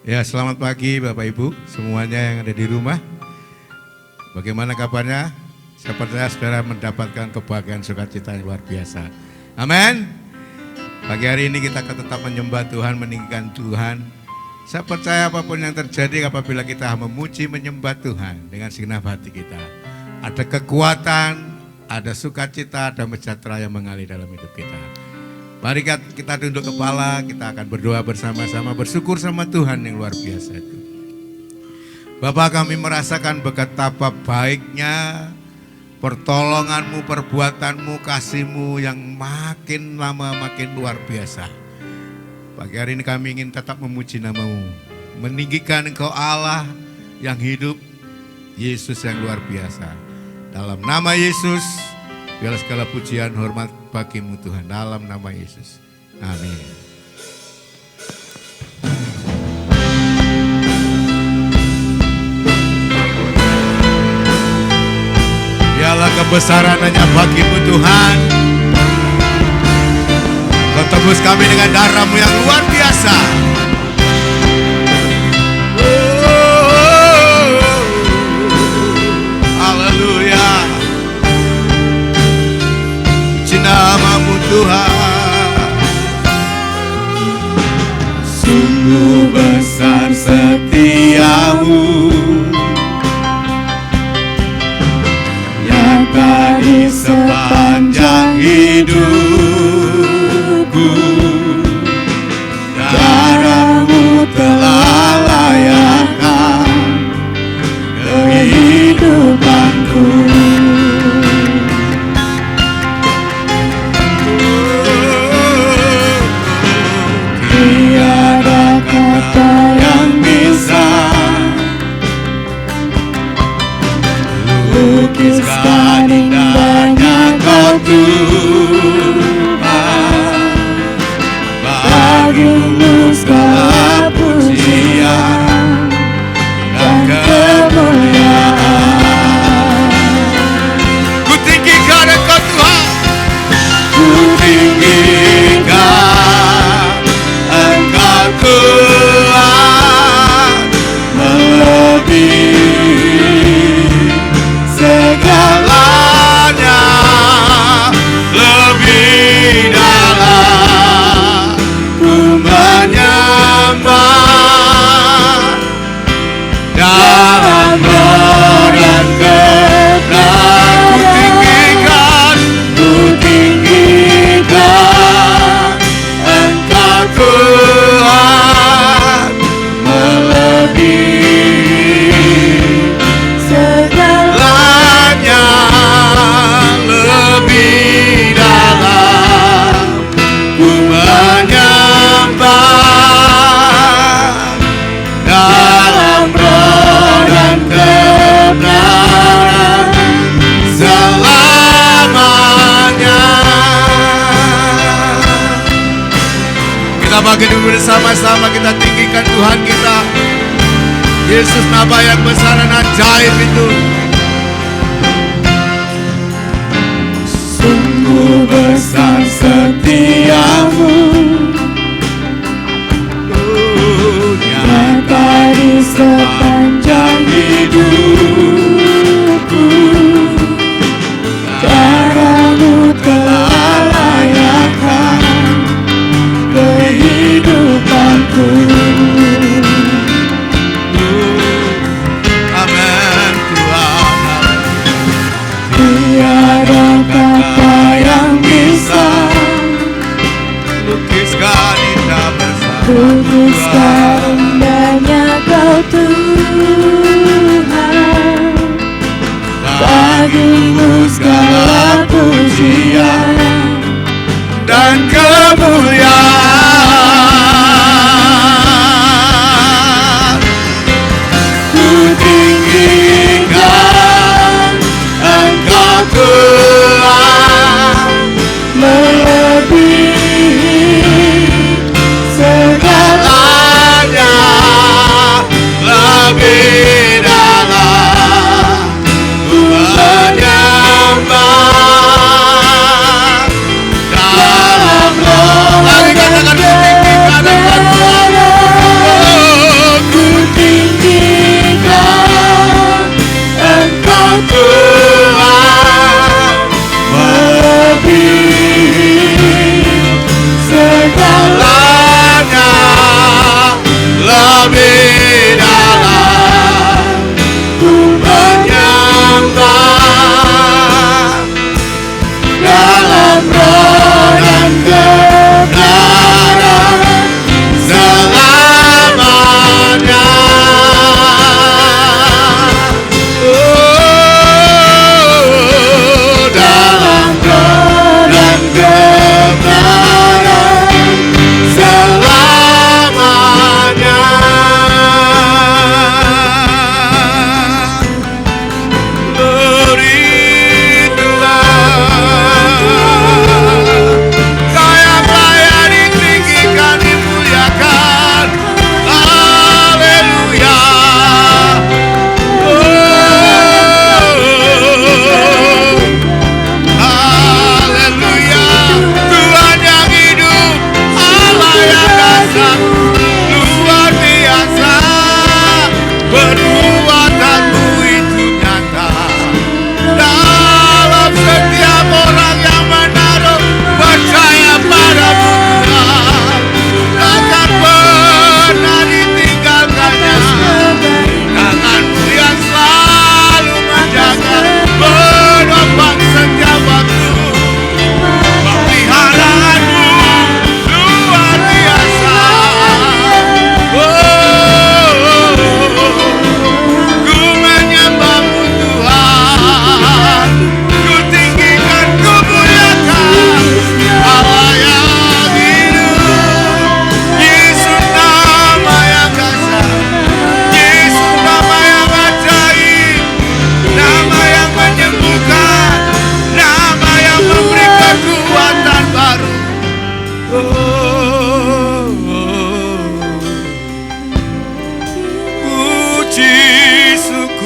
Ya, selamat pagi Bapak Ibu semuanya yang ada di rumah. Bagaimana kabarnya? Saya percaya saudara mendapatkan kebahagiaan sukacita yang luar biasa. Amin. Pagi hari ini kita akan tetap menyembah Tuhan, meninggikan Tuhan. Saya percaya apapun yang terjadi apabila kita memuji menyembah Tuhan dengan segenap hati kita, ada kekuatan, ada sukacita, ada sejahtera yang mengalir dalam hidup kita. Mari kita tunduk kepala, kita akan berdoa bersama-sama, bersyukur sama Tuhan yang luar biasa itu. Bapa, kami merasakan betapa baiknya pertolonganmu, perbuatanmu, kasihmu yang makin lama makin luar biasa. Pagi hari ini kami ingin tetap memuji namamu, meninggikan Engkau Allah yang hidup, Yesus yang luar biasa. Dalam nama Yesus, biarlah segala pujian hormat bagimu Tuhan, dalam nama Yesus. Amin. Biarlah kebesaran hanya bagimu Tuhan. Kau tebus kami dengan darah-Mu yang luar biasa. Haleluya. Puji namamu Tuhan. Sungguh besar setiamu, nyata di sepanjang hidupku. Darah-Mu telah layakkan kehidupanku. Tiada kata yang bisa lukiskan indahnya Kau Tuhan. Bagimu segala pujian dan kemuliaan. Ku tinggikan Engkau Tuhan, ku tinggikan Engkau Tuhan, melebihi segalanya, lebih dalam ku menyembah dalam roh dan kebenaran. Ku tinggikan Engkau Tuhan, melebihi segalanya, lebih dalam ku menyembah dalam roh dan kebenaran selamanya. Kita bagi dulu bersama-sama, kita tinggikan Tuhan kita, Yesus, nama yang besar dan ajaib itu. Sungguh besar setiamu, nyata di sepanjang hidupku. Darah-Mu telah layakkan kehidupanku. Amin Tuhan. Tiada kata yang bisa lukiskan indahnya Kau Tuhan.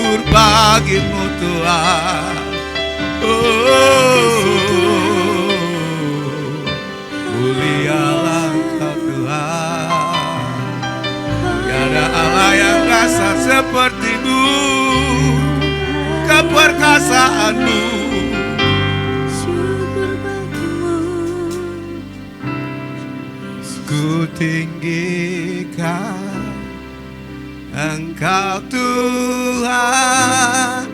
bersyukur bagimu Tuhan. Mulialah Engkau Tuhan. Tiada Allah yang dasar sepertimu, keperkasaanmu. Ku tinggikan Engkau Tuhan,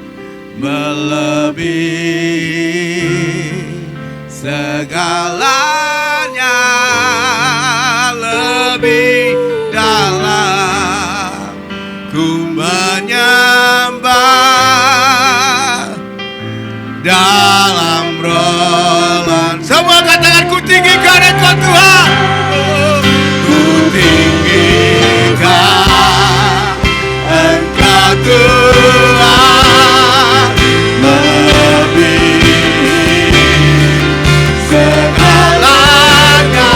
melebihi segalanya, lebih dalam ku menyembah dalam roh. Semua katakan ku tinggikan Engkau Tuhan. Ku tinggikan Engkau Tuhan, melebihi segalanya,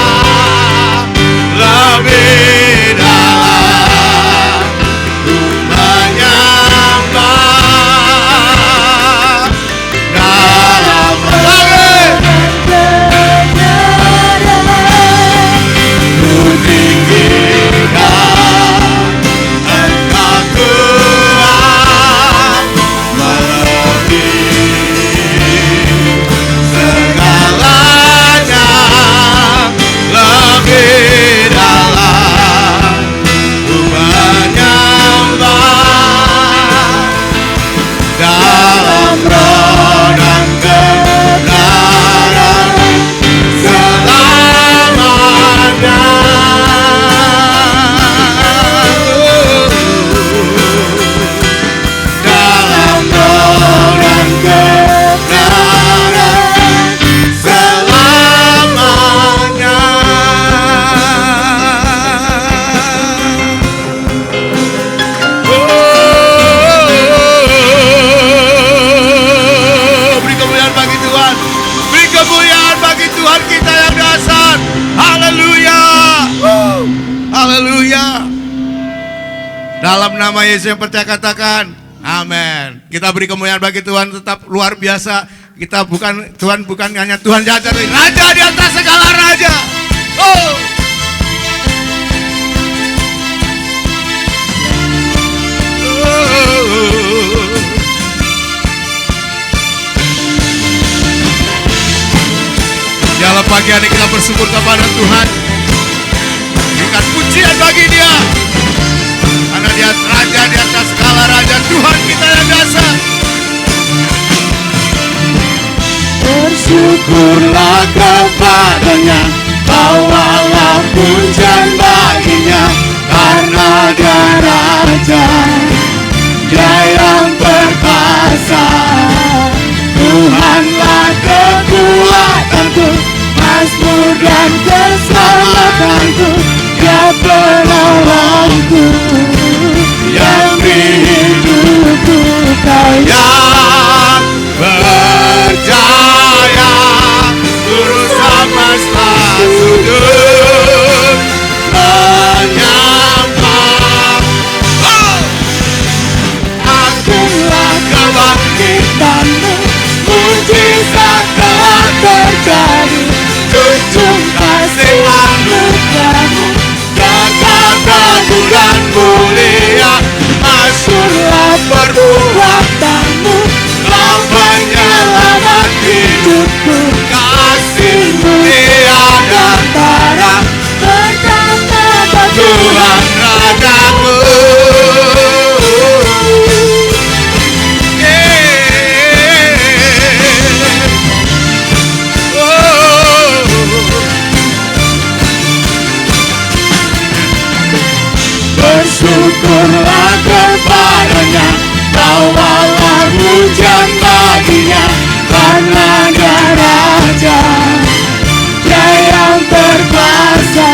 lebih dalam ku menyembah dalam langit. Ku tinggikan Engkau Tuhan, melebihi segalanya, lebih dalam ku menyembah dalam roh dan kebenaran selamanya. Dalam roh dan kebenaran selamanya. Beri kemuliaan bagi Tuhan. Beri kemuliaan bagi Tuhan kita yang dasar. Haleluya. Haleluya. Dalam nama Yesus yang percaya katakan amin. Kita beri kemuliaan bagi Tuhan, tetap luar biasa. Kita bukan, Tuhan bukan hanya Tuhan jahat, tapi Raja di atas segala raja. Oh. Dalam pagi hari kita bersyukur kepada Tuhan. Berikan pujian bagi Dia. Karena Dia Raja di atas segala raja, Tuhan kita yang dasar. Bersyukurlah kepadanya, bawalah pujian baginya, karena Dia Raja, Dia yang perkasa. Tuhanlah kekuatanku, mazmur dan keselamatanku, Dia penolongku, yang di hidupku kaya. Berjaya Guru semesta sudut menyembah. Akulah kebangkitanmu, mujizat telah terjadi. Junjung kasih anugerahmu, kekal teguh dan mulia. Masyurlah perbuatanmu, Kau penyelamat hidupku. Kasih-Mu tiada tara, betapa Tuhan Rajaku. Bersyukurlah kepadanya, bawalah pujian baginya, karena Dia Raja, Dia yang berkuasa.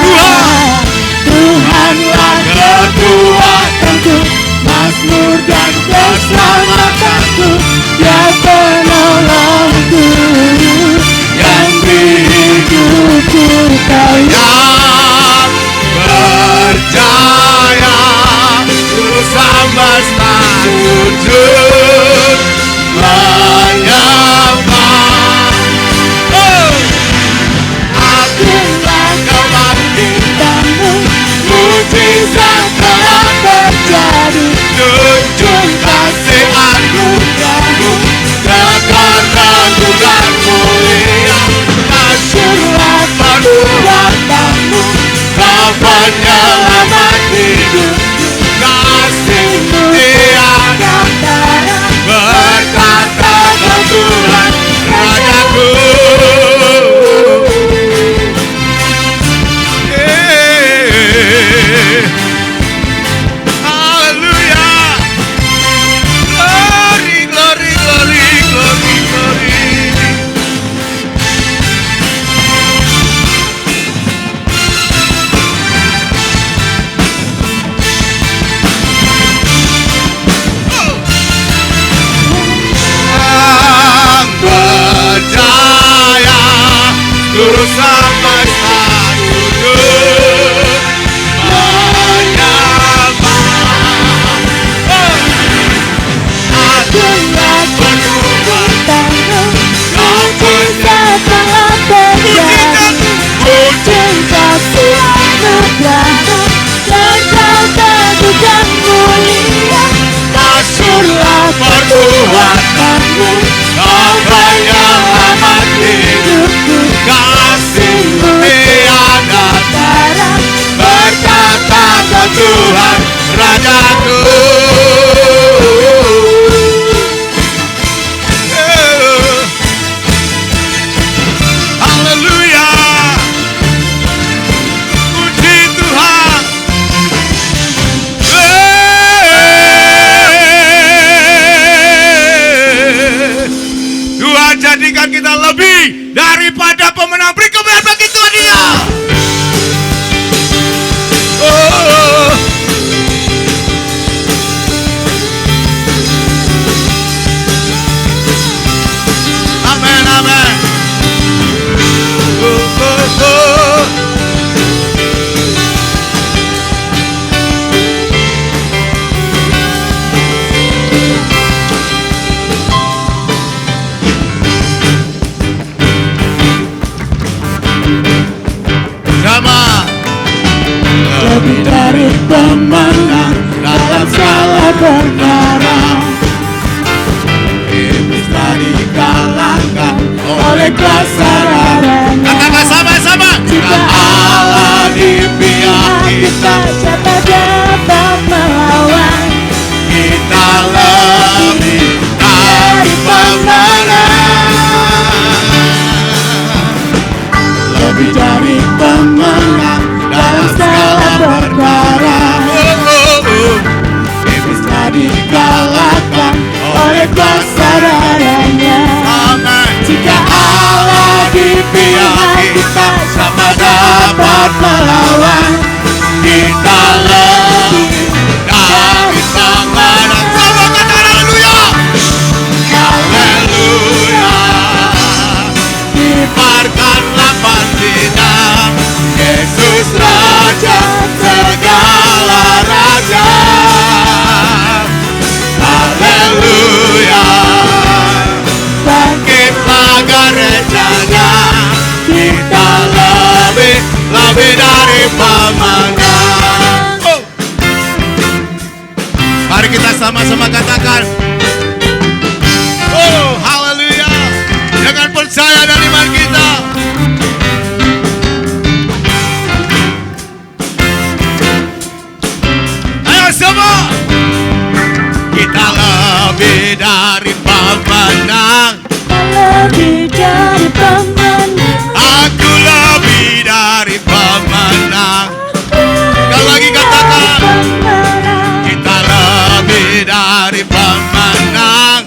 Tuhanlah kekuatanku, mazmur dan keselamatanku, Dia penolongku, yang di hidupku kaya. Percaya Guru semesta sujud menyembah. Oh, Akulah kebangkitanmu, mujizat telah terjadi. tunjuk kasih anugerahmu, tegar ragukan mulia. Masyurlah perbuatanmu, kau penyelamat hidupku. Kasih-Mu tiada tara, berkatakan Tuhan Rajaku. Haleluya. Glory, glory, glory, glory, glory. Yang percaya seluruh semesta sujud menyembah. Akulah kebangkitanmu, mujizat telah terjadi. Tunjuk kasih anugerahmu, tegar ragukan mulia. Masyurlah perbuatanmu, Kau penyelamat hidupku. Kasih-Mu tiada tara, berkatakan Tuhan Rajaku. Haleluya. Puji Tuhan. Tuhan jadikan kita lebih daripada pemenang. Beri kemuliaan bagi Tuhan dia. Oh. Amin, amin. Oh, oh, oh. Sama. lebih dari pemenang dalam segala perkara. Iblis telah dikalahkan Oleh kuasa darahnya, Katakan sama-sama. jika Allah di pihak kita, siapa dapat melawan? Kita lebih dari pemenang. Lebih dari pemenang dalam segala perkara. Iblis Telah dikalahkan oleh kuasa darahnya. aman. Jika Allah di pihak kita, siapa dapat melawan? Kita lebih dari pemenang. Sama kata haleluya. Haleluya. Kibarkanlah panjinya, Yesus Raja segala raja. Haleluya. Bangkitlah gerejanya, kita lebih dari pemenang. Oh. Mari kita sama-sama katakan, oh haleluya, dengan percaya dan iman kita. Ayo semua, kita lebih dari pemenang. Lebih dari pemenang. Aku lebih dari pemenang. Sekali lagi katakan, kita lebih dari pemenang.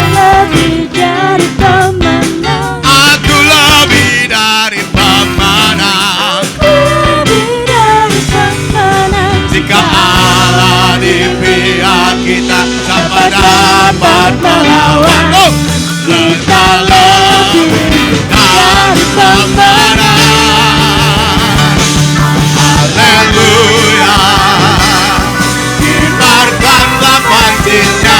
Lebih dari pemenang. Aku lebih dari pemenang. Lebih dari pemenang. Jika Allah di pihak kita, siapa dapat melawan? Oh, kita lebih dari pemenang. Haleluya. Kibarkanlah panjinya,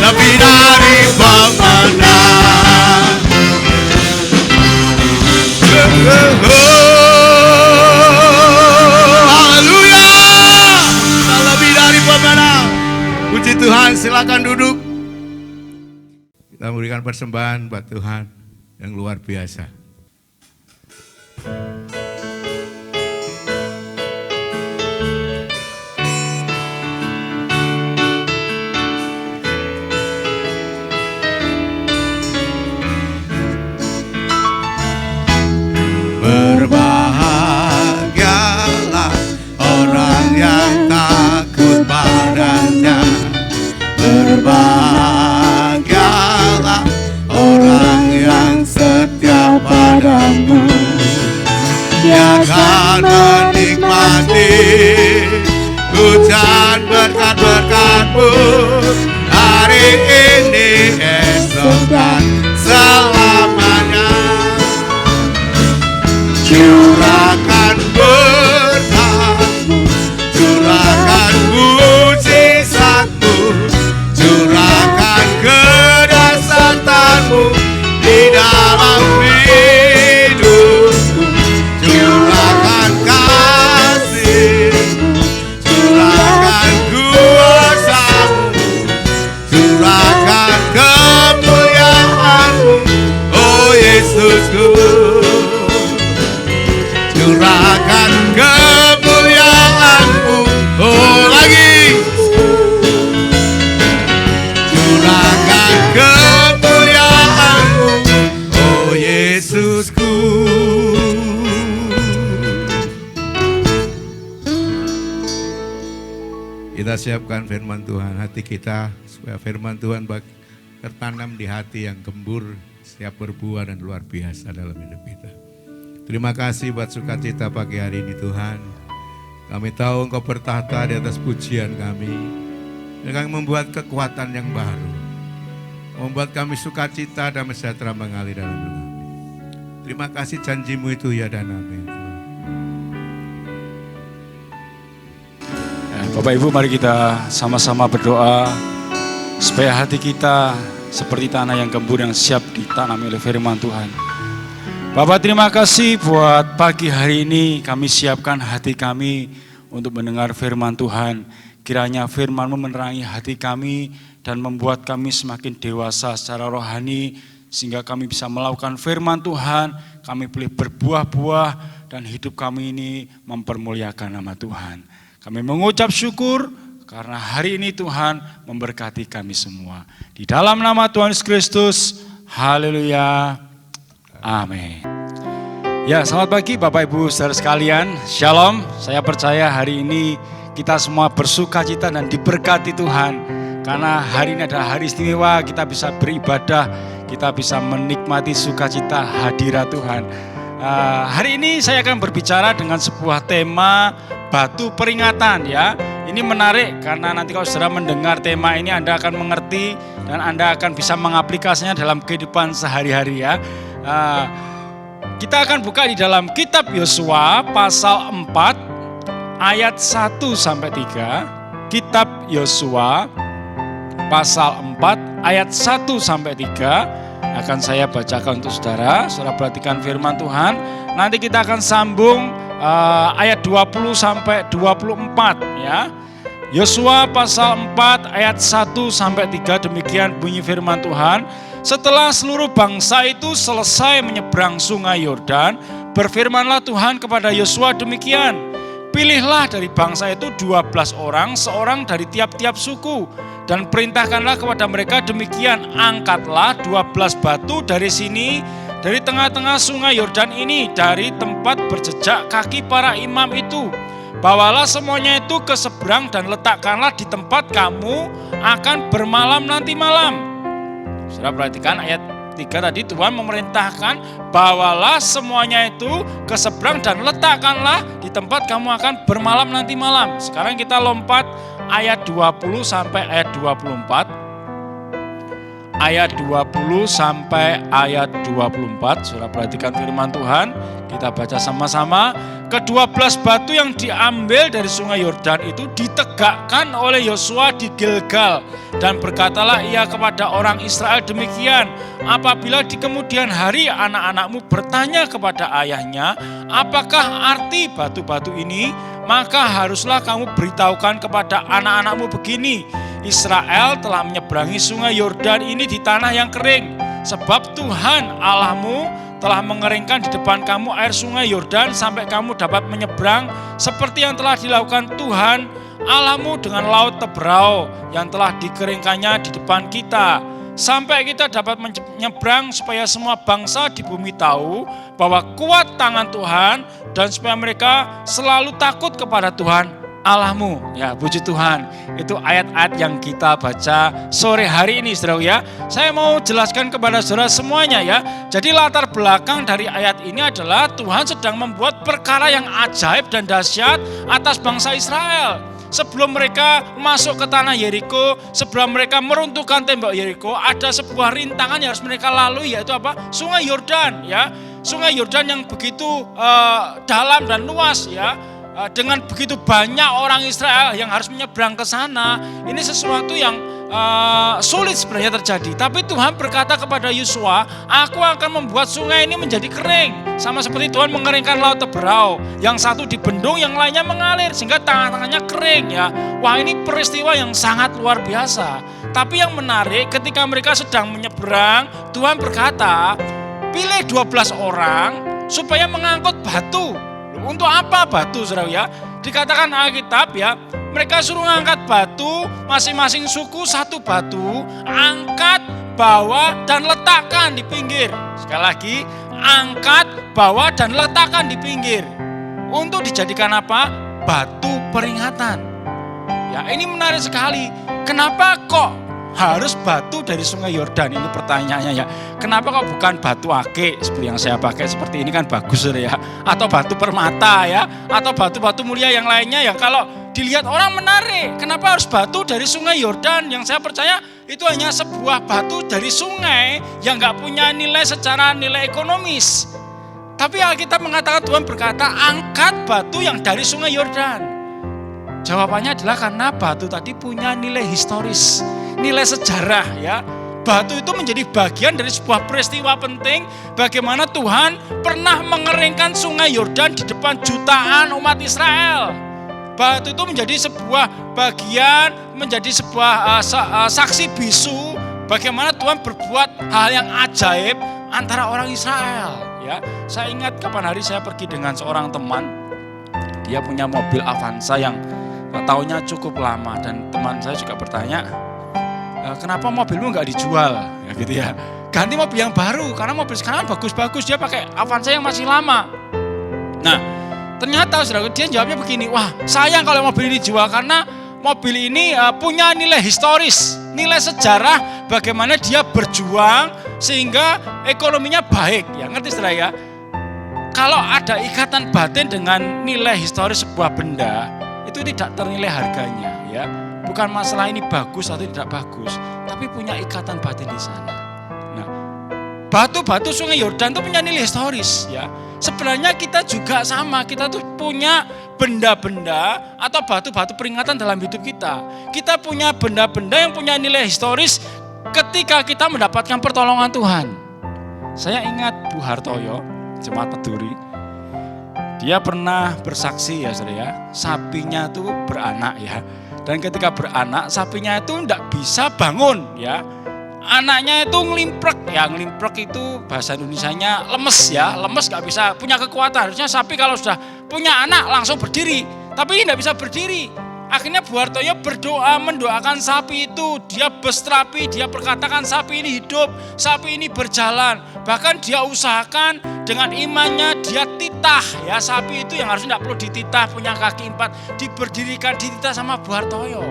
lebih dari pemenang. Haleluya, kita lebih dari pemenang. Puji Tuhan, silakan duduk. Kita memberikan persembahan buat Tuhan yang luar biasa. Berbahagialah orang yang takut padanya. Berbahagialah orang yang setia padamu. Dia akan menikmati hujan berkat-berkat-Mu hari ini, esok dan selamanya. Curahkan berkat-Mu, curahkan mujizat-Mu, curahkan kedahsyatan-Mu di dalam hidupku. Curahkan kasih-Mu, curahkan kuasa-Mu, curahkan kemuliaan-Mu, oh Yesusku. Curahkan kemuliaan-Mu, oh lagi. Curahkan kemuliaan-Mu, oh Yesusku. Kita siapkan firman Tuhan, hati kita, supaya firman Tuhan tertanam di hati yang gembur, siap berbuah dan luar biasa dalam hidup kita. Terima kasih buat sukacita pagi hari ini Tuhan. Kami tahu Engkau bertahta di atas pujian kami. Engkau membuat kekuatan yang baru. Membuat kami sukacita dan sejahtera mengalir dalam hidup kami. Terima kasih janji-Mu itu ya dan amin. Bapak Ibu, mari kita sama-sama berdoa supaya hati kita seperti tanah yang gembur yang siap ditanami oleh firman Tuhan. Bapak, terima kasih buat pagi hari ini kami siapkan hati kami untuk mendengar firman Tuhan. Kiranya firman-Mu menerangi hati kami dan membuat kami semakin dewasa secara rohani, sehingga kami bisa melakukan firman Tuhan, kami boleh berbuah-buah dan hidup kami ini mempermuliakan nama Tuhan. Kami mengucap syukur karena hari ini Tuhan memberkati kami semua. Di dalam nama Tuhan Yesus Kristus, haleluya. Amin. Ya, selamat pagi Bapak Ibu saudara sekalian. Shalom. Saya percaya hari ini kita semua bersukacita dan diberkati Tuhan. Karena hari ini adalah hari istimewa, kita bisa beribadah, kita bisa menikmati sukacita hadirat Tuhan. Hari ini saya akan berbicara dengan sebuah tema batu peringatan ya. Ini menarik karena nanti kalau saudara mendengar tema ini Anda akan mengerti dan Anda akan bisa mengaplikasinya dalam kehidupan sehari-hari ya. Kita akan buka di dalam kitab Yosua pasal 4 ayat 1 sampai 3. Kitab Yosua pasal 4 ayat 1 sampai 3 akan saya bacakan untuk saudara. Saudara perhatikan firman Tuhan. Nanti kita akan sambung ayat 20 sampai 24 ya. Yosua pasal 4 ayat 1 sampai 3, demikian bunyi firman Tuhan. Setelah seluruh bangsa itu selesai menyeberang sungai Yordan, berfirmanlah Tuhan kepada Yosua demikian, pilihlah dari bangsa itu 12 orang, seorang dari tiap-tiap suku, dan perintahkanlah kepada mereka demikian, angkatlah 12 batu dari sini, dari tengah-tengah sungai Yordan ini, dari tempat berjejak kaki para imam itu. Bawalah semuanya itu ke seberang dan letakkanlah di tempat kamu akan bermalam nanti malam. Saudara perhatikan ayat 3 tadi, Tuhan memerintahkan bawalah semuanya itu ke seberang dan letakkanlah di tempat kamu akan bermalam nanti malam. Sekarang kita lompat ayat 20 sampai ayat 24. ayat 20 sampai ayat 24. Saudara perhatikan firman Tuhan, kita baca sama-sama. Ke-12 batu yang diambil dari sungai Yordan itu ditegakkan oleh Yosua di Gilgal. Dan berkatalah ia kepada orang Israel demikian, apabila di kemudian hari anak-anakmu bertanya kepada ayahnya, apakah arti batu-batu ini? Maka haruslah kamu beritahukan kepada anak-anakmu begini, Israel telah menyeberangi sungai Yordan ini di tanah yang kering. Sebab Tuhan Allahmu telah mengeringkan di depan kamu air sungai Yordan sampai kamu dapat menyeberang seperti yang telah dilakukan Tuhan Allahmu dengan laut Tebrau yang telah dikeringkannya di depan kita. Sampai kita dapat menyeberang supaya semua bangsa di bumi tahu bahwa kuat tangan Tuhan dan supaya mereka selalu takut kepada Tuhan Allahmu. Ya, puji Tuhan. Itu ayat-ayat yang kita baca sore hari ini, saudara ya. Saya mau jelaskan kepada saudara semuanya ya. Jadi latar belakang dari ayat ini adalah Tuhan sedang membuat perkara yang ajaib dan dahsyat atas bangsa Israel. Sebelum mereka masuk ke tanah Yeriko, sebelum mereka meruntuhkan tembok Yeriko, ada sebuah rintangan yang harus mereka lalui, yaitu apa? Sungai Yordan ya. Sungai Yordan yang begitu dalam dan luas ya. Dengan begitu banyak orang Israel yang harus menyeberang ke sana, ini sesuatu yang sulit sebenarnya terjadi. Tapi Tuhan berkata kepada Yosua, aku akan membuat sungai ini menjadi kering. Sama seperti Tuhan mengeringkan laut Tebrau. Yang satu dibendung, yang lainnya mengalir sehingga tangan-tangannya kering ya. Wah, ini peristiwa yang sangat luar biasa. Tapi yang menarik ketika mereka sedang menyeberang, Tuhan berkata, pilih 12 orang supaya mengangkut batu. Untuk apa batu, saudara ya? Dikatakan Alkitab ya, mereka suruh ngangkat batu, masing-masing suku satu batu, angkat, bawa, dan letakkan di pinggir. Sekali lagi, angkat, bawa, dan letakkan di pinggir. Untuk dijadikan apa? Batu peringatan. Ya, ini menarik sekali. Kenapa kok harus batu dari sungai Yordan? Ini pertanyaannya ya. Kenapa kok bukan batu ake seperti yang saya pakai seperti ini, kan bagus ya. Atau batu permata ya, atau batu-batu mulia yang lainnya ya. Kalau dilihat orang menarik, kenapa harus batu dari sungai Yordan? Yang saya percaya itu hanya sebuah batu dari sungai yang gak punya nilai secara nilai ekonomis. Tapi Alkitab mengatakan, Tuhan berkata, angkat batu yang dari sungai Yordan. Jawabannya adalah karena batu tadi punya nilai historis, nilai sejarah ya. Batu itu menjadi bagian dari sebuah peristiwa penting bagaimana Tuhan pernah mengeringkan sungai Yordan di depan jutaan umat Israel. Batu itu menjadi sebuah bagian, menjadi sebuah saksi bisu bagaimana Tuhan berbuat hal yang ajaib antara orang Israel ya. Saya ingat kapan hari saya pergi dengan seorang teman, dia punya mobil Avanza yang tahunnya cukup lama, dan teman saya juga bertanya, kenapa mobilmu nggak dijual? Ya gitu ya. Ganti mobil yang baru, karena mobil sekarang bagus-bagus, dia pakai Avanza yang masih lama. Nah, ternyata saudara, dia jawabnya begini, wah sayang kalau mobil ini dijual karena mobil ini punya nilai historis, nilai sejarah bagaimana dia berjuang sehingga ekonominya baik. Ya ngerti saudara ya? Kalau ada ikatan batin dengan nilai historis sebuah benda, itu tidak ternilai harganya ya. Bukan masalah ini bagus atau tidak bagus, tapi punya ikatan batin di sana. Nah, batu-batu sungai Yordan itu punya nilai historis ya. Sebenarnya kita juga sama, kita tuh punya benda-benda atau batu-batu peringatan dalam hidup kita. Kita punya benda-benda yang punya nilai historis ketika kita mendapatkan pertolongan Tuhan. Saya ingat Bu Hartoyo, Jemaat Peduri. Dia pernah bersaksi ya saudara ya, sapinya itu beranak ya. Dan ketika beranak, sapinya itu tidak bisa bangun ya. Anaknya itu ngelimprek ya, ngelimprek itu bahasa Indonesianya lemes ya. Lemes gak bisa punya kekuatan. Harusnya sapi kalau sudah punya anak langsung berdiri, tapi ini tidak bisa berdiri. Akhirnya Bu Hartoyo berdoa, mendoakan sapi itu. Dia besterapi, dia perkatakan sapi ini hidup, sapi ini berjalan. Bahkan dia usahakan dengan imannya, dia titah ya, sapi itu yang harusnya tidak perlu dititah, punya kaki 4, diberdirikan, dititah sama Bu Hartoyo.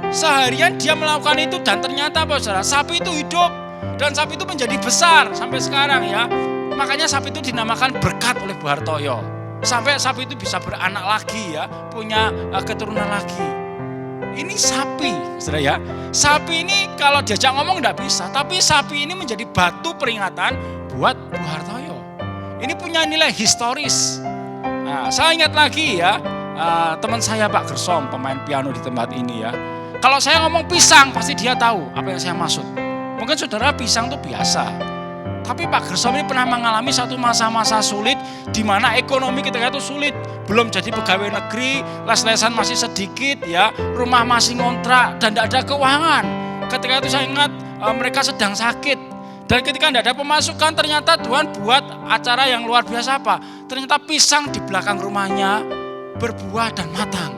Seharian dia melakukan itu dan ternyata apa saudara, sapi itu hidup dan sapi itu menjadi besar sampai sekarang ya. Makanya sapi itu dinamakan berkat oleh Bu Hartoyo. Sampai sapi itu bisa beranak lagi ya, punya keturunan lagi. Ini sapi, saudara ya. Sapi ini kalau diajak ngomong enggak bisa, tapi sapi ini menjadi batu peringatan buat Bu Hartoyo. Ini punya nilai historis. Nah, saya ingat lagi ya, teman saya Pak Gersom, pemain piano di tempat ini ya. Kalau saya ngomong pisang, pasti dia tahu apa yang saya maksud. Mungkin saudara pisang itu biasa. Tapi Pak Gersom ini pernah mengalami satu masa-masa sulit di mana ekonomi kita itu sulit. Belum jadi pegawai negeri, les-lesan masih sedikit ya, rumah masih ngontrak dan tidak ada keuangan. Ketika itu saya ingat mereka sedang sakit. Dan ketika tidak ada pemasukan ternyata Tuhan buat acara yang luar biasa apa? Ternyata pisang di belakang rumahnya berbuah dan matang.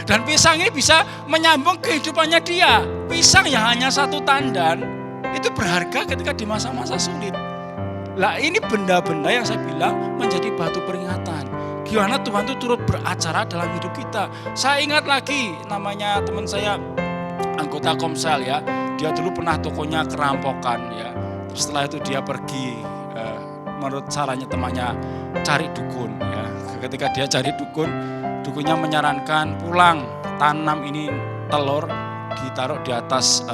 Dan pisang ini bisa menyambung kehidupannya dia. Pisang yang hanya satu tandan itu berharga ketika di masa-masa sulit. Lah ini benda-benda yang saya bilang menjadi batu peringatan. Gimana Tuhan itu turut beracara dalam hidup kita. Saya ingat lagi namanya teman saya anggota Komsel ya. Dia dulu pernah tokonya kerampokan ya. Terus setelah itu dia pergi menurut caranya temannya cari dukun ya. Ketika dia cari dukun, dukunnya menyarankan pulang tanam ini telur ditaruh di atas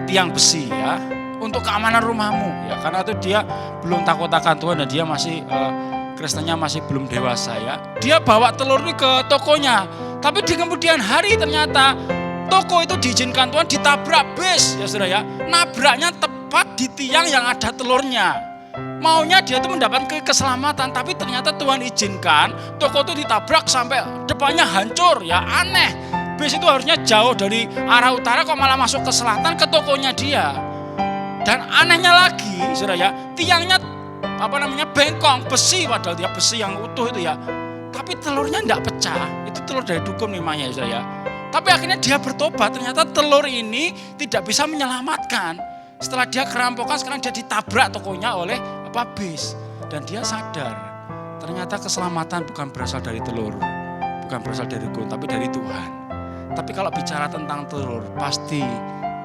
tiang besi ya untuk keamanan rumahmu ya, karena itu dia belum takut akan Tuhan dan dia masih Kristennya masih belum dewasa ya. Dia bawa telur ini ke tokonya, tapi di kemudian hari ternyata toko itu diizinkan Tuhan ditabrak bus ya saudara ya, nabraknya tepat di tiang yang ada telurnya. Maunya dia itu mendapat keselamatan, tapi ternyata Tuhan izinkan toko itu ditabrak sampai depannya hancur ya, aneh. Bus itu harusnya jauh dari arah utara kok malah masuk ke selatan ke tokonya dia. Dan anehnya lagi, saudara ya, tiangnya bengkong, besi padahal dia besi yang utuh itu ya. Tapi telurnya enggak pecah. Itu telur dari dukun memangnya saudara ya. Tapi akhirnya dia bertobat, ternyata telur ini tidak bisa menyelamatkan. Setelah dia kerampokan sekarang dia ditabrak tokonya oleh bis dan dia sadar. Ternyata keselamatan bukan berasal dari telur, bukan berasal dari dukun, tapi dari Tuhan. Tapi kalau bicara tentang telur, pasti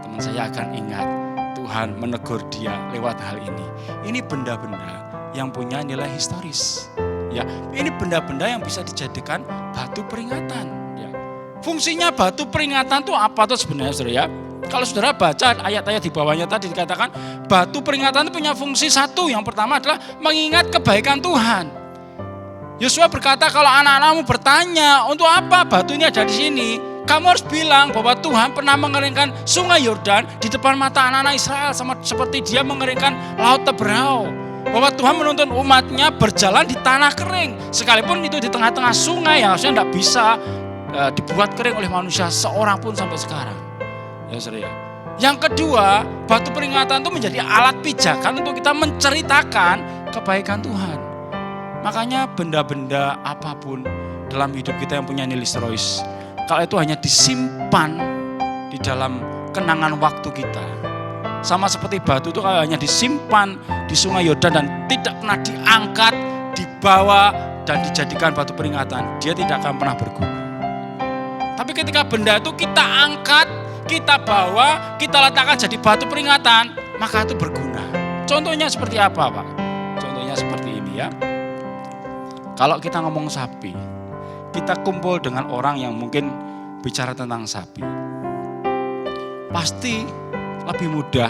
teman saya akan ingat Tuhan menegur dia lewat hal ini. Ini benda-benda yang punya nilai historis. Ya, ini benda-benda yang bisa dijadikan batu peringatan. Ya. Fungsinya batu peringatan itu apa tuh sebenarnya, saudara ya? Kalau saudara baca ayat-ayat di bawahnya tadi dikatakan batu peringatan itu punya fungsi satu. Yang pertama adalah mengingat kebaikan Tuhan. Yosua berkata kalau anak-anakmu bertanya untuk apa batu ini ada di sini, kamu harus bilang bahwa Tuhan pernah mengeringkan sungai Yordan di depan mata anak-anak Israel sama seperti dia mengeringkan laut Teberau. Bahwa Tuhan menuntun umatnya berjalan di tanah kering. Sekalipun itu di tengah-tengah sungai yang harusnya tidak bisa dibuat kering oleh manusia seorang pun sampai sekarang. Ya saudara. Yang kedua, batu peringatan itu menjadi alat pijakan untuk kita menceritakan kebaikan Tuhan. Makanya benda-benda apapun dalam hidup kita yang punya nilai historis, kalau itu hanya disimpan di dalam kenangan waktu kita. Sama seperti batu itu kalau hanya disimpan di sungai Yordan dan tidak pernah diangkat, dibawa dan dijadikan batu peringatan, dia tidak akan pernah berguna. Tapi ketika benda itu kita angkat, kita bawa, kita letakkan jadi batu peringatan, maka itu berguna. Contohnya seperti apa, Pak? Contohnya seperti ini ya. Kalau kita ngomong sapi, kita kumpul dengan orang yang mungkin bicara tentang sapi. Pasti lebih mudah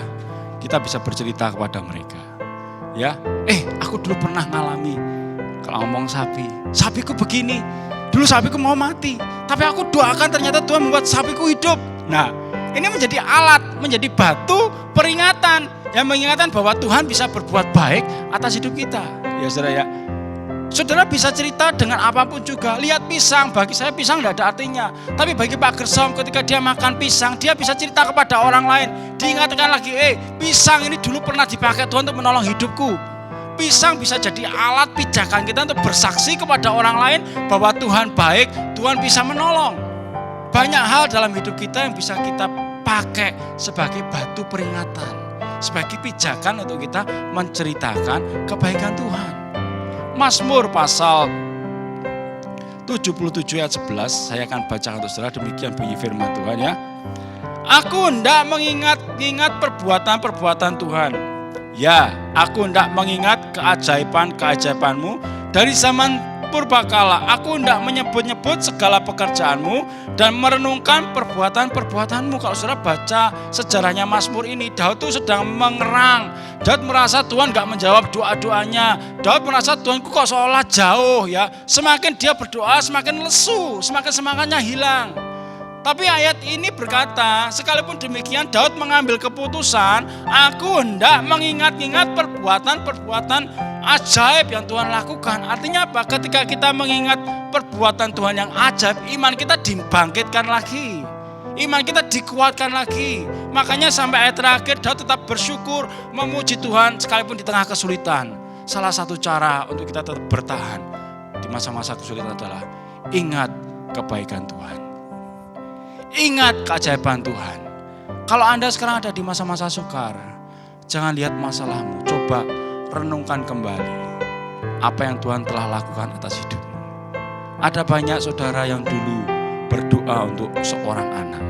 kita bisa bercerita kepada mereka. Ya, aku dulu pernah ngalami kalau ngomong sapi. Sapiku begini, dulu sapiku mau mati, tapi aku doakan ternyata Tuhan membuat sapiku hidup. Nah, ini menjadi alat, menjadi batu peringatan yang mengingatkan bahwa Tuhan bisa berbuat baik atas hidup kita. Ya saudara ya. Saudara bisa cerita dengan apapun juga. Lihat pisang, bagi saya pisang tidak ada artinya. Tapi bagi Pak Gersom ketika dia makan pisang, dia bisa cerita kepada orang lain. Diingatkan lagi, pisang ini dulu pernah dipakai Tuhan untuk menolong hidupku. Pisang bisa jadi alat pijakan kita untuk bersaksi kepada orang lain bahwa Tuhan baik, Tuhan bisa menolong. Banyak hal dalam hidup kita yang bisa kita pakai sebagai batu peringatan, sebagai pijakan untuk kita menceritakan kebaikan Tuhan. Mazmur pasal 77 ayat 11, saya akan baca untuk saudara, demikian bunyi firman Tuhan ya. Aku hendak mengingat perbuatan-perbuatan Tuhan. Ya, aku hendak mengingat keajaiban-keajaibanmu dari zaman purbakala aku hendak menyebut-nyebut segala pekerjaanmu dan merenungkan perbuatan-perbuatanmu. Kalau saudara baca sejarahnya Mazmur ini, Daud itu sedang mengerang. Daud merasa Tuhan gak menjawab doa-doanya. Daud merasa Tuhanku kok seolah jauh ya. Semakin dia berdoa semakin lesu, semakin semangatnya hilang. Tapi ayat ini berkata, sekalipun demikian Daud mengambil keputusan, aku hendak mengingat-ingat perbuatan-perbuatan ajaib yang Tuhan lakukan. Artinya apa? Ketika kita mengingat perbuatan Tuhan yang ajaib, iman kita dibangkitkan lagi. Iman kita dikuatkan lagi. Makanya sampai ayat terakhir Daud tetap bersyukur, memuji Tuhan sekalipun di tengah kesulitan. Salah satu cara untuk kita tetap bertahan di masa-masa kesulitan adalah ingat kebaikan Tuhan. Ingat keajaiban Tuhan. Kalau Anda sekarang ada di masa-masa sukar, jangan lihat masalahmu, coba renungkan kembali apa yang Tuhan telah lakukan atas hidupmu. Ada banyak saudara yang dulu berdoa untuk seorang anak.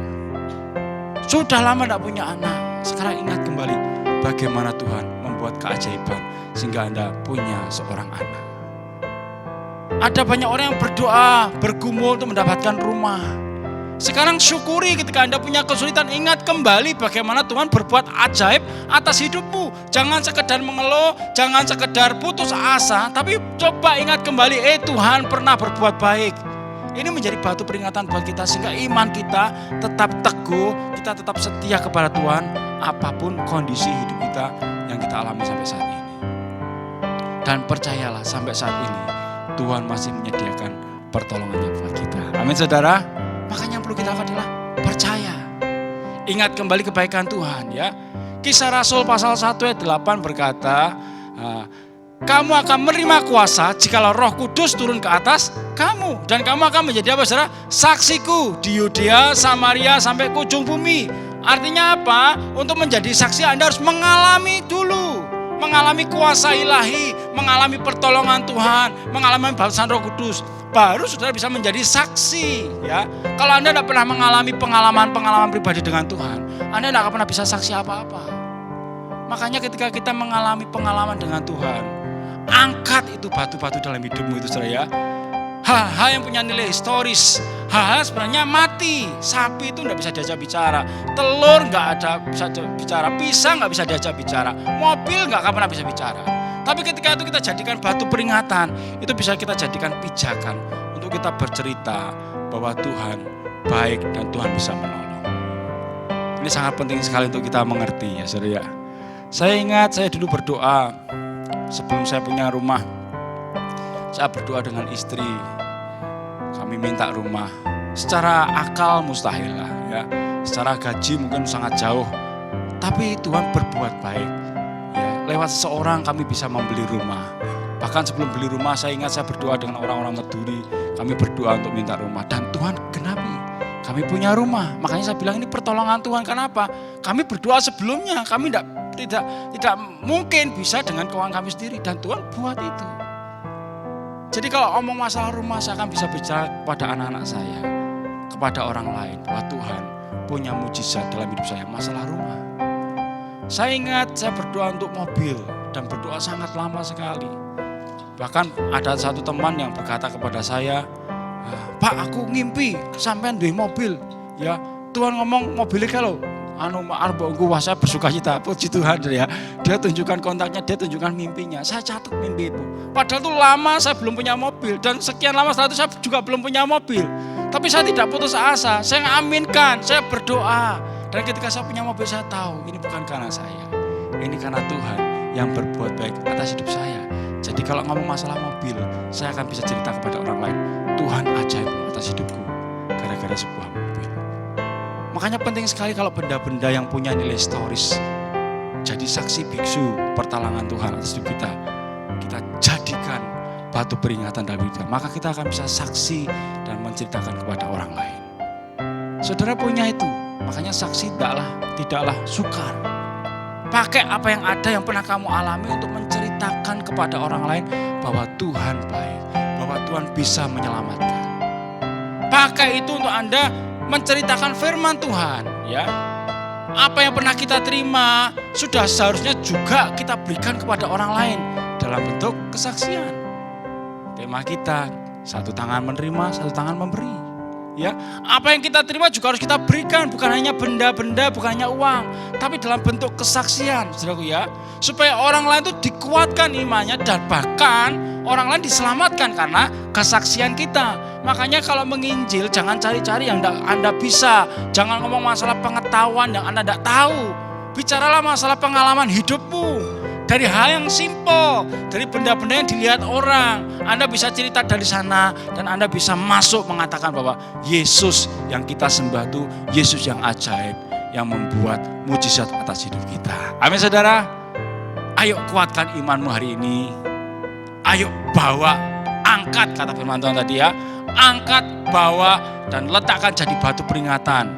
Sudah lama tidak punya anak, sekarang ingat kembali bagaimana Tuhan membuat keajaiban sehingga Anda punya seorang anak. Ada banyak orang yang berdoa, bergumul untuk mendapatkan rumah. Sekarang syukuri ketika Anda punya kesulitan, ingat kembali bagaimana Tuhan berbuat ajaib atas hidupmu. Jangan sekedar mengeluh, jangan sekedar putus asa, tapi coba ingat kembali, Tuhan pernah berbuat baik. Ini menjadi batu peringatan buat kita sehingga iman kita tetap teguh, kita tetap setia kepada Tuhan apapun kondisi hidup kita yang kita alami sampai saat ini. Dan percayalah sampai saat ini Tuhan masih menyediakan pertolongannya buat kita. Amin saudara. Makanya yang perlu kita lakukan adalah percaya. Ingat kembali kebaikan Tuhan ya. Kisah Rasul pasal 1 ayat 8 berkata, kamu akan menerima kuasa jikalau Roh Kudus turun ke atas kamu. Dan kamu akan menjadi apa saudara? Saksiku di Yudea, Samaria sampai ke ujung bumi. Artinya apa? Untuk menjadi saksi Anda harus mengalami dulu. Mengalami kuasa ilahi, mengalami pertolongan Tuhan, mengalami baptisan Roh Kudus. Baru saudara bisa menjadi saksi ya. Kalau Anda tidak pernah mengalami pengalaman pribadi dengan Tuhan, Anda tidak akan pernah bisa saksi apa-apa. Makanya ketika kita mengalami pengalaman dengan Tuhan, angkat itu batu-batu dalam hidupmu itu saudara ya. Hal-hal yang punya nilai historis, hal-hal sebenarnya mati. Sapi itu tidak bisa diajak bicara, telur nggak ada bisa bicara, pisang nggak bisa diajak bicara, mobil nggak akan pernah bisa bicara. Tapi ketika itu kita jadikan batu peringatan, itu bisa kita jadikan pijakan untuk kita bercerita bahwa Tuhan baik dan Tuhan bisa menolong. Ini sangat penting sekali untuk kita mengerti ya saudara. Saya ingat saya dulu berdoa sebelum saya punya rumah. Saya berdoa dengan istri, kami minta rumah. Secara akal mustahil lah ya, secara gaji mungkin sangat jauh. Tapi Tuhan berbuat baik. Lewat seseorang kami bisa membeli rumah. Bahkan sebelum beli rumah saya ingat saya berdoa dengan orang-orang Meduri. Kami berdoa untuk minta rumah. Dan Tuhan genapi. Kami punya rumah. Makanya saya bilang ini pertolongan Tuhan. Kenapa? Kami berdoa sebelumnya. Kami tidak mungkin bisa dengan keuangan kami sendiri. Dan Tuhan buat itu. Jadi kalau omong masalah rumah saya akan bisa bicara kepada anak-anak saya. Kepada orang lain. Bahwa Tuhan punya mujizat dalam hidup saya. Masalah rumah. Saya ingat saya berdoa untuk mobil dan berdoa sangat lama sekali. Bahkan ada satu teman yang berkata kepada saya, Pak aku ngimpi sampean duwe mobil. Ya Tuhan ngomong mobilnya kalau wah saya bersuka cita, puji Tuhan ya. Dia tunjukkan kontaknya, dia tunjukkan mimpinya. Saya catat mimpi itu. Padahal itu lama saya belum punya mobil dan sekian lama setelah itu saya juga belum punya mobil. Tapi saya tidak putus asa, saya mengaminkan, saya berdoa. Dan ketika saya punya mobil saya tahu ini bukan karena saya. Ini karena Tuhan yang berbuat baik atas hidup saya. Jadi kalau ngomong masalah mobil, saya akan bisa cerita kepada orang lain. Tuhan ajaib atas hidupku gara-gara sebuah mobil. Makanya penting sekali kalau benda-benda yang punya nilai historis jadi saksi biksu pertolongan Tuhan atas hidup kita. Kita jadikan batu peringatan dalam hidup kita. Maka kita akan bisa saksi dan menceritakan kepada orang lain. Saudara punya itu. Makanya saksi tidaklah sukar. Pakai apa yang ada yang pernah kamu alami untuk menceritakan kepada orang lain bahwa Tuhan baik, bahwa Tuhan bisa menyelamatkan. Pakai itu untuk Anda menceritakan firman Tuhan, ya. Apa yang pernah kita terima sudah seharusnya juga kita berikan kepada orang lain dalam bentuk kesaksian. tema kita, satu tangan menerima, satu tangan memberi. Ya, apa yang kita terima juga harus kita berikan, bukan hanya benda-benda, bukan hanya uang, tapi dalam bentuk kesaksian, saudaraku ya, supaya orang lain itu dikuatkan imannya dan bahkan orang lain diselamatkan karena kesaksian kita. Makanya kalau menginjil jangan cari-cari yang Anda bisa, jangan ngomong masalah pengetahuan yang Anda tidak tahu. Bicaralah masalah pengalaman hidupmu. Dari hal yang simpel, dari benda-benda yang dilihat orang, Anda bisa cerita dari sana dan Anda bisa masuk mengatakan bahwa Yesus yang kita sembah itu Yesus yang ajaib, yang membuat mujizat atas hidup kita. Amin saudara. Ayo kuatkan imanmu hari ini. Ayo bawa, angkat kata firman Tuhan tadi ya. Angkat, bawa dan letakkan jadi batu peringatan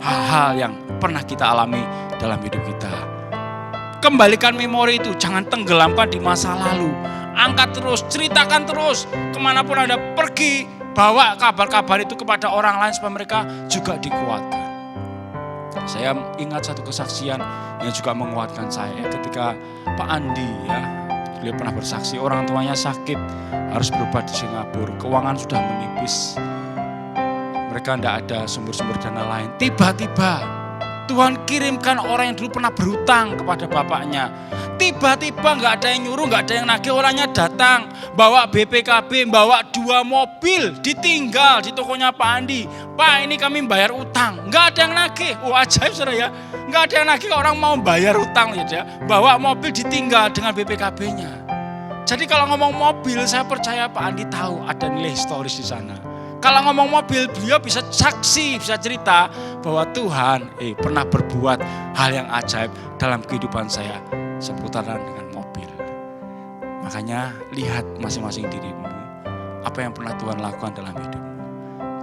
hal-hal yang pernah kita alami dalam hidup kita. Kembalikan memori itu, jangan tenggelamkan di masa lalu. Angkat terus, ceritakan terus. Kemanapun Anda pergi, bawa kabar-kabar itu kepada orang lain supaya mereka juga dikuatkan. Saya ingat satu kesaksian yang juga menguatkan saya ketika Pak Andi ya, beliau pernah bersaksi orang tuanya sakit, harus berobat di Singapura, keuangan sudah menipis. Mereka tidak ada sumber-sumber dana lain. Tiba-tiba Tuhan kirimkan orang yang dulu pernah berhutang kepada bapaknya. Tiba-tiba nggak ada yang nyuruh, nggak ada yang nagih, orangnya datang bawa BPKB, bawa 2 mobil, ditinggal di tokonya Pak Andi. Pak, ini kami bayar utang, nggak ada yang nagih. Wah, ajaib saudara ya, nggak ada yang nagih, orang mau bayar utang ya. Bawa mobil ditinggal dengan BPKB-nya. Jadi kalau ngomong mobil, saya percaya Pak Andi tahu ada nilai historis di sana. Kalau ngomong mobil, beliau bisa saksi, bisa cerita bahwa Tuhan pernah berbuat hal yang ajaib dalam kehidupan saya seputaran dengan mobil. Makanya lihat masing-masing dirimu, apa yang pernah Tuhan lakukan dalam hidupmu.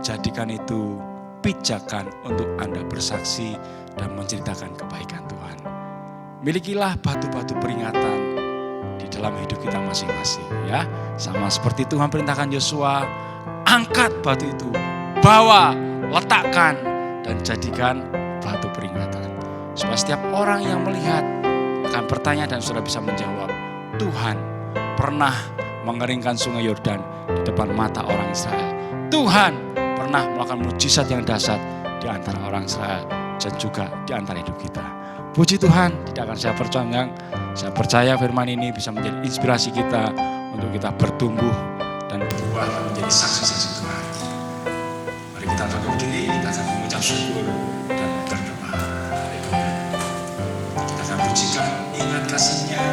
Jadikan itu pijakan untuk Anda bersaksi dan menceritakan kebaikan Tuhan. Milikilah batu-batu peringatan di dalam hidup kita masing-masing ya. Sama seperti Tuhan perintahkan Yosua, angkat batu itu, bawa, letakkan, dan jadikan batu peringatan. Supaya setiap orang yang melihat akan bertanya dan sudah bisa menjawab, Tuhan pernah mengeringkan sungai Yordan di depan mata orang Israel. Tuhan pernah melakukan mujizat yang dahsyat di antara orang Israel dan juga di antara hidup kita. Puji Tuhan, tidak akan saya perpanjang. Saya percaya firman ini bisa menjadi inspirasi kita untuk kita bertumbuh dan berubah menjadi saksi-saksi Tuhan. Mari kita bangkit berdiri, kita akan mengucap syukur dan berdoa. Haleluya. Kita akan pujikan, ingat kasih-Nya,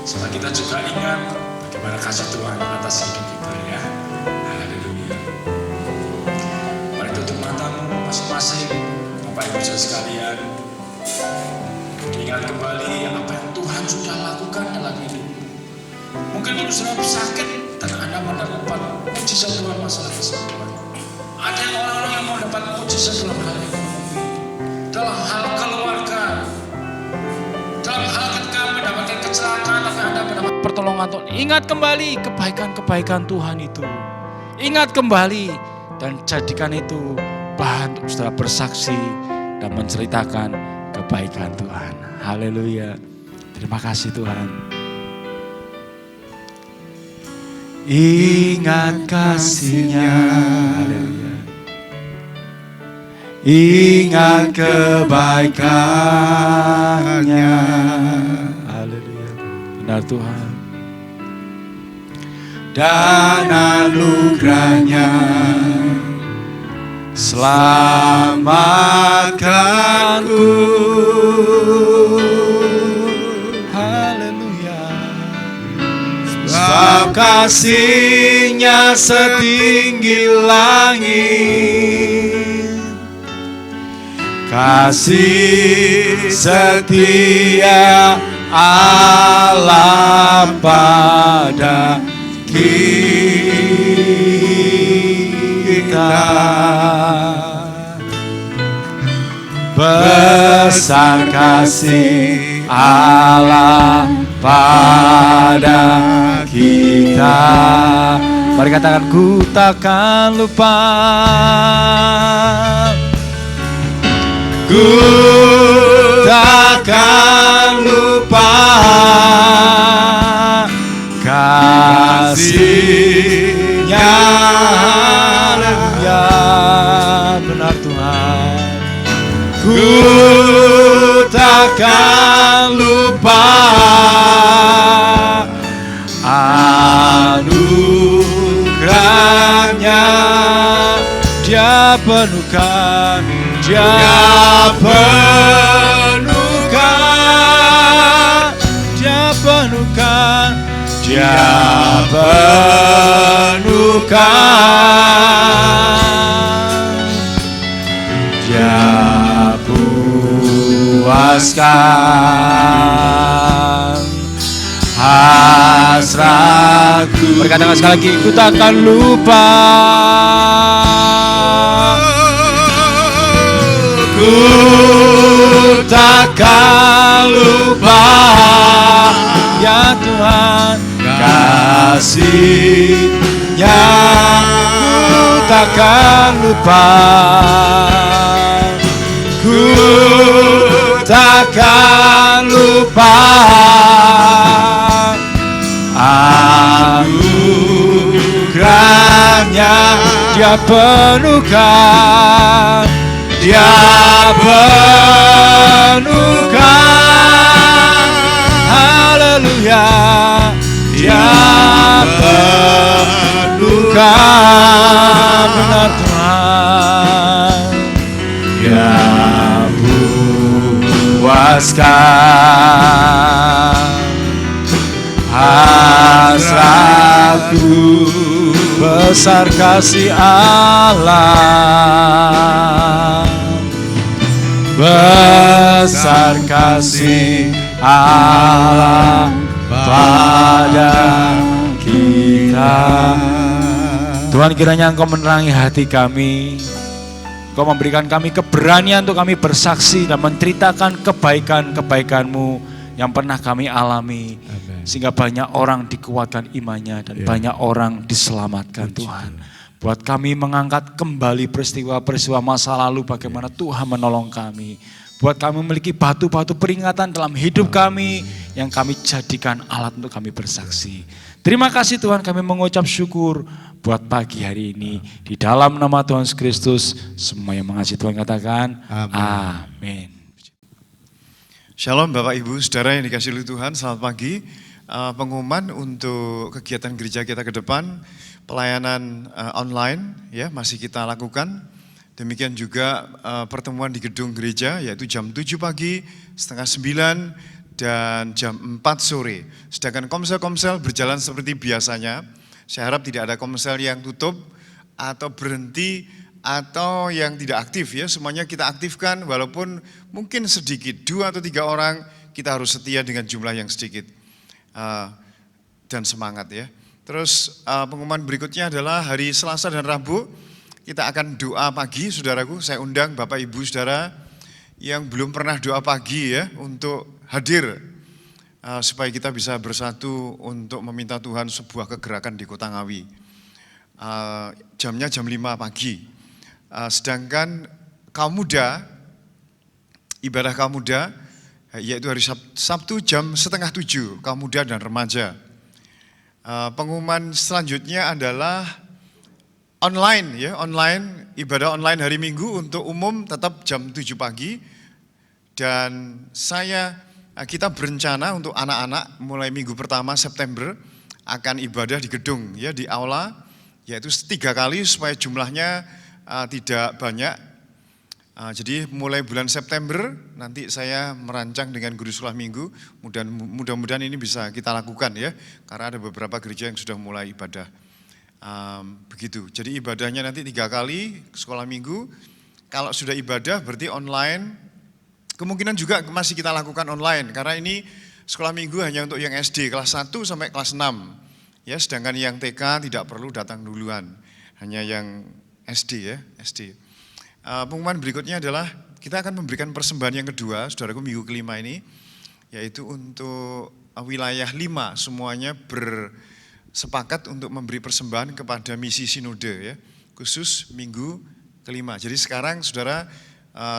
supaya kita juga ingat bagaimana kasih Tuhan atas hidup kita ya. Haleluya. Mari tutup matamu masing-masing, Bapak Ibu Saudara sekalian. Ingat kembali apa yang Tuhan sudah lakukan dalam hidup. Mungkin dulu sudah sakit dan Anda mendapat mujizat dalam masalah kesembuhan. Ada orang-orang yang mau dapat mujizat dalam hal ekonomi, dalam hal keluarga, dalam hal ketika mendapatkan kecelakaan atau Anda mendapat pertolongan Tuhan. Ingat kembali kebaikan-kebaikan Tuhan itu. Ingat kembali dan jadikan itu bahan untuk saudara bersaksi dan menceritakan kebaikan Tuhan. Haleluya. Terima kasih Tuhan. Ingat kasih-Nya, haleluya. Ingat kebaikan-Nya, haleluya. Benar Tuhan. Dan anugerah-Nya selamatkanku. Haleluya. Sebab kasih-Nya setinggi langit, kasih setia Allah pada kita. Besar kasih Allah pada kita. Mari katakan, ku takkan lupa, ku takkan lupa kasih ku takkan lupa anugerahnya. Dia penuhkan, dia penuhkan, dia penuhkan, dia penuhkan, dia puaskan hasratku. Berkatakan sekali lagi, ku takkan lupa, ku takkan lupa, ya Tuhan kasih-Nya. Ku takkan lupa, ku takkan lupa anugerahnya. Dia penuhkan, dia penuhkan, haleluya. Dia penuhkan, benar Tuhan. Dia puaskan hasratku. Besar kasih Allah, besar kasih Allah pada kita. Tuhan, kiranya Engkau menerangi hati kami, Engkau memberikan kami keberanian untuk kami bersaksi dan menceritakan kebaikan-kebaikan-Mu yang pernah kami alami. Amen. Sehingga banyak orang dikuatkan imannya dan banyak orang diselamatkan Tuhan. Buat kami mengangkat kembali peristiwa-peristiwa masa lalu, bagaimana Tuhan menolong kami. Buat kami memiliki batu-batu peringatan dalam hidup kami yang kami jadikan alat untuk kami bersaksi. Terima kasih Tuhan, kami mengucap syukur buat pagi hari ini. Di dalam nama Tuhan Yesus Kristus, semua yang mengasihi Tuhan katakan amin. Shalom Bapak Ibu, Saudara yang dikasihi oleh Tuhan, selamat pagi. Pengumuman untuk kegiatan gereja kita ke depan, pelayanan online ya masih kita lakukan. Demikian juga pertemuan di gedung gereja, yaitu jam 7 pagi, setengah 9, dan jam 4 sore. Sedangkan komsel-komsel berjalan seperti biasanya. Saya harap tidak ada komsel yang tutup atau berhenti atau yang tidak aktif ya. Semuanya kita aktifkan walaupun mungkin sedikit, 2 atau 3 orang, kita harus setia dengan jumlah yang sedikit. Dan semangat ya. Terus pengumuman berikutnya adalah hari Selasa dan Rabu kita akan doa pagi, saudaraku. Saya undang Bapak Ibu Saudara yang belum pernah doa pagi ya untuk hadir supaya kita bisa bersatu untuk meminta Tuhan sebuah kegerakan di Kota Ngawi. Jamnya jam 5 pagi. Sedangkan kaum muda, ibadah kaum muda yaitu hari Sabtu jam setengah 7, kaum muda dan remaja. Pengumuman selanjutnya adalah online ya, online, ibadah online hari Minggu untuk umum tetap jam 7 pagi. Dan kita berencana untuk anak-anak mulai minggu pertama September akan ibadah di gedung ya, di aula, yaitu 3 kali supaya jumlahnya tidak banyak. Jadi mulai bulan September nanti saya merancang dengan guru sekolah minggu, mudah-mudahan ini bisa kita lakukan ya, karena ada beberapa gereja yang sudah mulai ibadah. Begitu, jadi ibadahnya nanti 3 kali sekolah minggu. Kalau sudah ibadah berarti online, kemungkinan juga masih kita lakukan online, karena ini sekolah minggu hanya untuk yang SD kelas 1 sampai kelas 6 ya, sedangkan yang TK tidak perlu datang duluan, hanya yang SD ya, SD. Pengumuman berikutnya adalah kita akan memberikan persembahan yang kedua, saudaraku, minggu kelima ini, yaitu untuk wilayah 5, semuanya bersepakat untuk memberi persembahan kepada misi sinode ya, khusus minggu kelima. Jadi sekarang saudara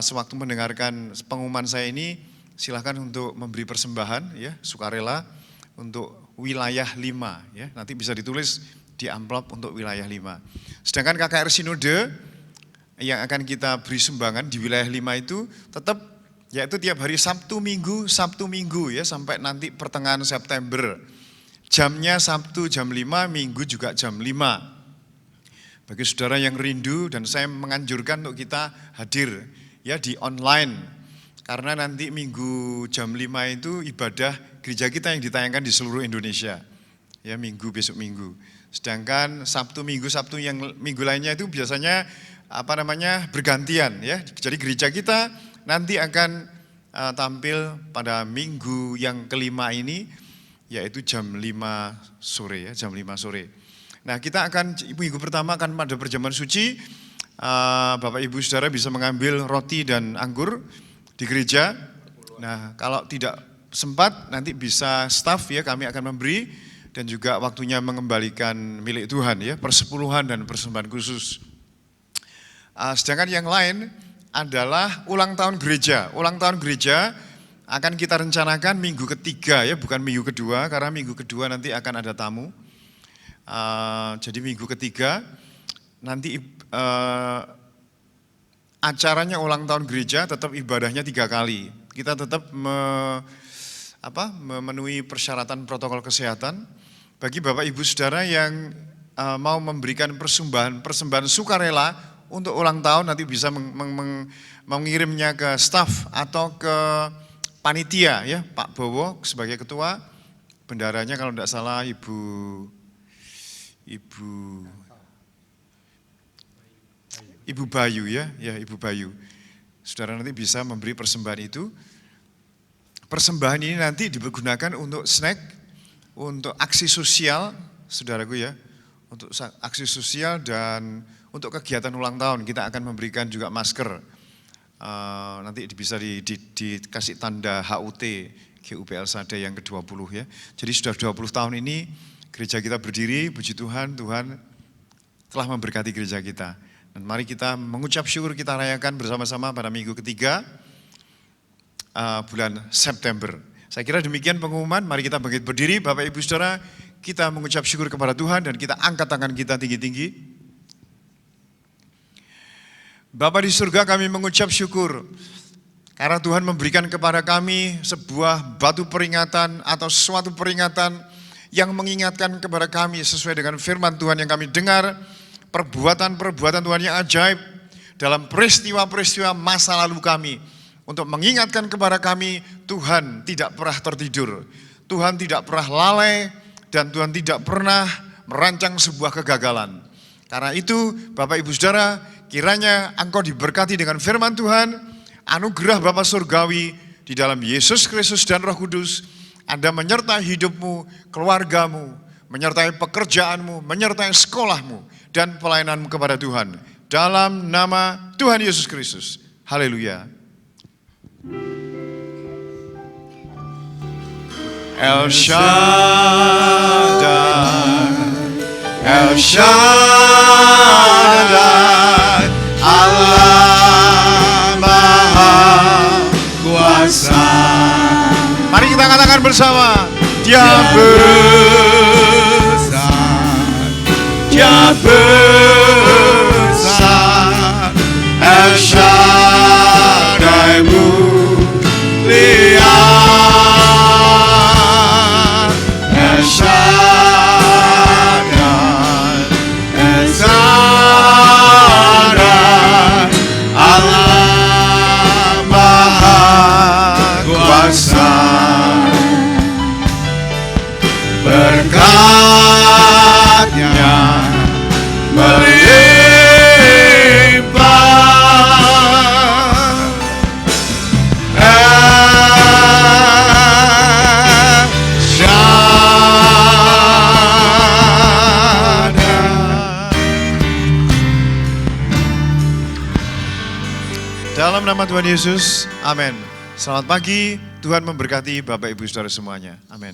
sewaktu mendengarkan pengumuman saya ini, silakan untuk memberi persembahan ya, sukarela untuk wilayah 5 ya, nanti bisa ditulis di amplop untuk wilayah 5. Sedangkan KKR Sinode yang akan kita beri sumbangan di wilayah 5 itu tetap yaitu tiap hari Sabtu Minggu ya sampai nanti pertengahan September. Jamnya Sabtu jam 5, Minggu juga jam 5. Bagi saudara yang rindu dan saya menganjurkan untuk kita hadir ya di online. Karena nanti Minggu jam 5 itu ibadah gereja kita yang ditayangkan di seluruh Indonesia. Ya Minggu besok Minggu. Sedangkan Sabtu yang minggu lainnya itu biasanya bergantian ya. Jadi gereja kita nanti akan tampil pada minggu yang kelima ini yaitu jam 5 sore ya, jam 5 sore. Nah, kita akan minggu pertama akan pada perjamuan suci. Bapak Ibu Saudara bisa mengambil roti dan anggur di gereja. Nah, kalau tidak sempat nanti bisa staff ya kami akan memberi dan juga waktunya mengembalikan milik Tuhan ya, persepuluhan dan persembahan khusus. Sedangkan yang lain adalah ulang tahun gereja. Ulang tahun gereja akan kita rencanakan minggu ketiga ya, bukan minggu kedua, karena minggu kedua nanti akan ada tamu. Jadi minggu ketiga nanti acaranya ulang tahun gereja tetap ibadahnya 3 kali. Kita tetap memenuhi persyaratan protokol kesehatan. Bagi Bapak Ibu Saudara yang mau memberikan persembahan sukarela untuk ulang tahun nanti bisa mengirimnya ke staf atau ke panitia ya, Pak Bowo sebagai ketua, bendaranya kalau tidak salah Ibu Bayu ya Ibu Bayu. Saudara nanti bisa memberi persembahan itu. Persembahan ini nanti digunakan untuk snack, untuk aksi sosial, saudaraku ya, untuk aksi sosial dan untuk kegiatan ulang tahun kita akan memberikan juga masker. Nanti bisa dikasih tanda HUT GUPL Sada yang ke-20 ya. Jadi sudah 20 tahun ini gereja kita berdiri, puji Tuhan, Tuhan telah memberkati gereja kita. Dan mari kita mengucap syukur, kita rayakan bersama-sama pada minggu ketiga bulan September. Saya kira demikian pengumuman, mari kita bangkit berdiri Bapak Ibu Saudara, kita mengucap syukur kepada Tuhan dan kita angkat tangan kita tinggi-tinggi. Bapa di surga, kami mengucap syukur karena Tuhan memberikan kepada kami sebuah batu peringatan atau suatu peringatan yang mengingatkan kepada kami sesuai dengan firman Tuhan yang kami dengar, perbuatan-perbuatan Tuhan yang ajaib dalam peristiwa-peristiwa masa lalu kami, untuk mengingatkan kepada kami Tuhan tidak pernah tertidur, Tuhan tidak pernah lalai, dan Tuhan tidak pernah merancang sebuah kegagalan. Karena itu Bapak Ibu Saudara, kiranya engkau diberkati dengan firman Tuhan, anugerah Bapa Surgawi di dalam Yesus Kristus dan Roh Kudus, Anda menyertai hidupmu, keluargamu, menyertai pekerjaanmu, menyertai sekolahmu, dan pelayananmu kepada Tuhan. Dalam nama Tuhan Yesus Kristus. Haleluya. El Shaddai, El Shaddai, Allah Maha Kuasa. Mari kita katakan bersama, Dia besar, Dia besar, El Shaddai mulia, El Shaddai, El Shaddai, Allah Maha Kuasa. Berkatnya melimpah, dalam nama Tuhan Yesus, amin. Selamat pagi, Tuhan memberkati Bapak Ibu Saudara semuanya, amin.